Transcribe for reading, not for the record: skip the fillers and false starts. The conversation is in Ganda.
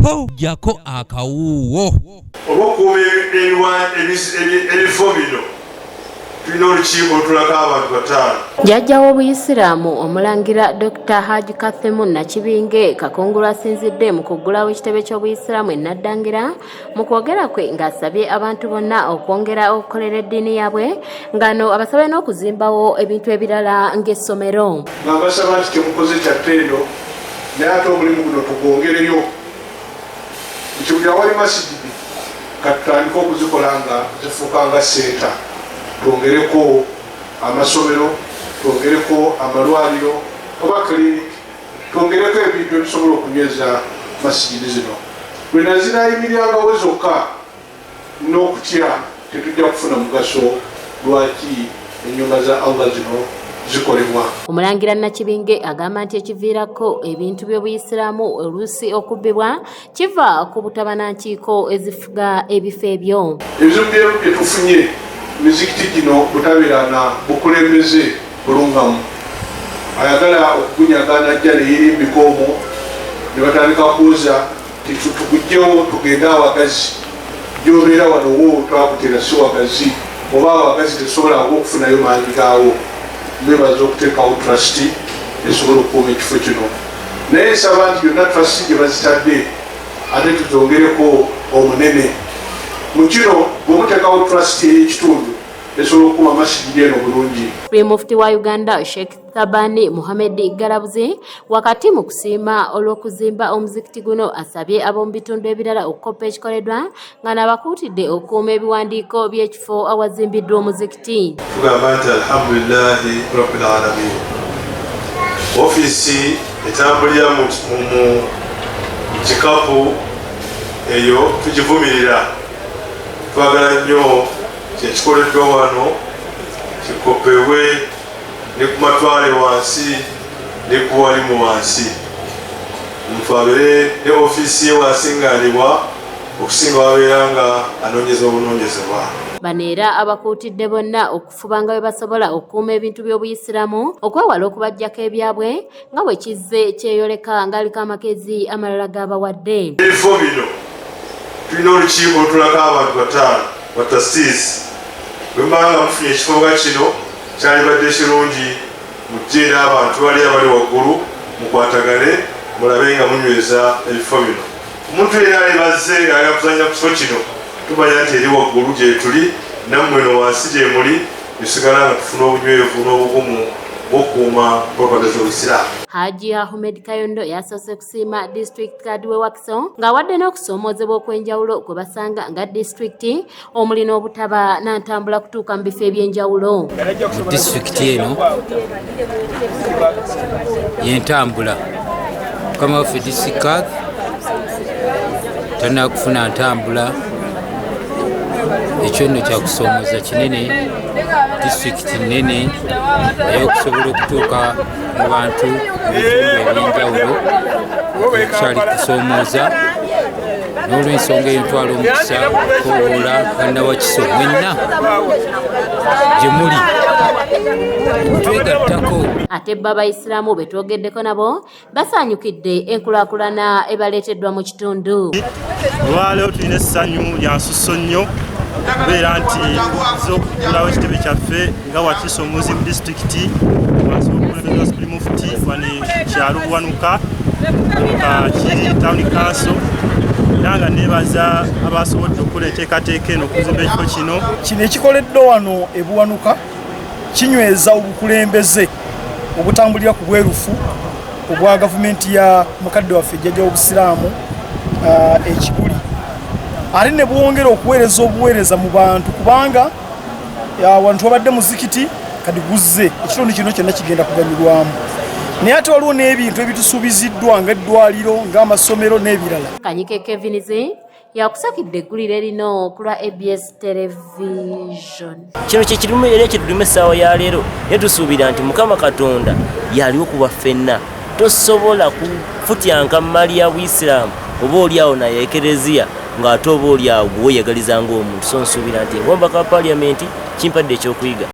po jako akawuwo obokuba ebifo bino tulina olukiiko tulako abantu bataano. Jjajja w'Obuyisiraamu omulangira Dr. Haji Kathemu Nakibinge Kakungulu asinzidde mu kuggulawo ekitebe ky'Obuyisiraamu e Naddangira mu kwogera kwe ng'asabye abantu bonna okwongera okukolera eddiini yaabwe ng'ano abasabye n'okuzimbawo ebintu ebirala ng'essomero. Ng'abasaba nti temukoze kyatteero naye ate omulimu guno tugwongereyo nti buli awali masijidi katutandika okuzikola nga zifuuka nga senta. Twongereko amasomero, twongereko amalwaliro oba klinik, twongereko ebintu ebisobola okunyweza masijidi zino. Bwe nazinaayimirangawo zokka n'okutya tetujja kufuna mugaso lwaki ennyumba za Allah zino zikolebwa. Omulangira Nakibinge agamba nti ekiviirako ebintu by'Obuyisiraamu oluusi okubbibwa kiva ku butabanankiiko ezifuga ebifo ebyo. Ebizibu bye tufunye mizikiti gino butabeera na bukulembeze bulungamu. Ayagala okugunyaga najja neyirimbika omwo ne batandika kuuza tugugjewo tugende awagazi gyobeera wano wo twakutera si wagazi oba awagazi tesobola okufunayo maanyi gaawo. Mbebaza okuteekawo trasti esobola okukuuma ekifo kino. Naye nsaba nti byonna trasti gye bazitadde ate tuzongereko omunene. Mu kino bw'omuteekawo trasti ey'ekitundu esobola okukuuma masijidi eno bulungi. Mufti wa Uganda Sheikh Thabani Muhammad Galabuzi wakati mu kusiima olw'okuzimba omuzikiti guno asabye ab'omu bitundu ebirala okukoppa ekikoleddwa nga n'abakuutidde okukuuma ebiwandiiko by'ekifo awazimbiddwa omuzikiti. Tugamba nti alhamdulillahi rabbil alamin. Ofiisi etambulira mu kikapu eyo tugivumirira. Twagala nnyo kyekikoleddwa wano kikopewe ne ku matwale wansi ne ku walimu wansi. Omuntu abeere ne ofiisi ye wasingaanibwa okusinga wabeera nga anoonyeza obunoonyezebwa. Bano era abakuutidde bonna okufuba nga bwe basobola okukuuma ebintu by'Obuyisiraamu okwewala okubaggyako ebyabwe nga bwe kizze kyeyoleka ng'aliko amakezi amalala g'abawadde. Ebifo bino tulina olukiiko tulako abantu bataano batasiisi. Bwe mbanga mufunye ekifo nga kino kyandibadde kirungi mugjeera abantu bali abali waggulu mukwatagane mulabe nga munyweza ebifo bino. Omuntu yenna alibazze ng'agala kuzannya ku kifo kino tumanya nti eri waggulu gye tuli nammwe no wansi gye muli bisigala nga tufuna obunywevu n'obugumu bw'okukuuma mpapula z'Obuyisiraamu. Haji Ahmed Kayondo yasoose kusiima District Card we Wakiso ng'awadde n'okusoomoozebwa okw'enjawulo kwe basanga nga disitulikiti omuli n'obutaba n'antambula kutuuka mu bifo eby'enjawulo. disitulikiti eno y'entambula mukama waffe district card talina kufuna ntambula. Ekyo nno kyakusoomooza kinene disitulikiti nnene naye okusobola okutuuka mu bantu ebitundu eby'enjawulo okukyali kusoomooza n'olw'ensonga eyo ntwala omukisa koowoola bannawakiso mwenna gye muli twegattako. Ate bo Abayisiraamu be twogeddeko nabo basaanyukidde enkulaakulana ebaleeteddwa mu kitundu. Olwaleero tulina essanyu lya nsusso nnyo kubeera nti z'okuggulawo ekitebe kyaffe nga Wakiso Muslim disitulikiti wansi w'obukulembeze bwa Supreme Mufti wano kyalo Buwanuka kiri Town Council era nga neebaza abasobodde okukola enteekateeka eno okuzimba ekifo kino. Kino ekikoleddwa wano e Buwanuka kinyweza obukulembeze obutambulira ku bwerufu obwa gavumenti ya mukadde waffe jjajja w'Obusiraamu ekiguli. Ate ne bwongera okuweereza obuweereza mu bantu kubanga wantu wabadde muzikiti kati guzze ekitundu kino kyonna kigenda kuganyulwamu. Naye ate waliwo n'ebintu ebitusuubiziddwa ng'eddwaliro ng'amasomero n'ebirala. Kanyike Kevinizi yakusakidde eggulire lino ku lwa ABS Television. Kino kyekirimu era ekitulima essaawa ya leero naye tusuubira nti Mukama Katonda yaliwo ku baffenna. Tosobola kufutyanka mu mali ya Buyisiraamu oba oliawo naye ekereziya ng'ate oba oliawo weeyagaliza ng'omuntu. So nsuubira nti engomba ka paliamenti kimpadde ekyokuyiga.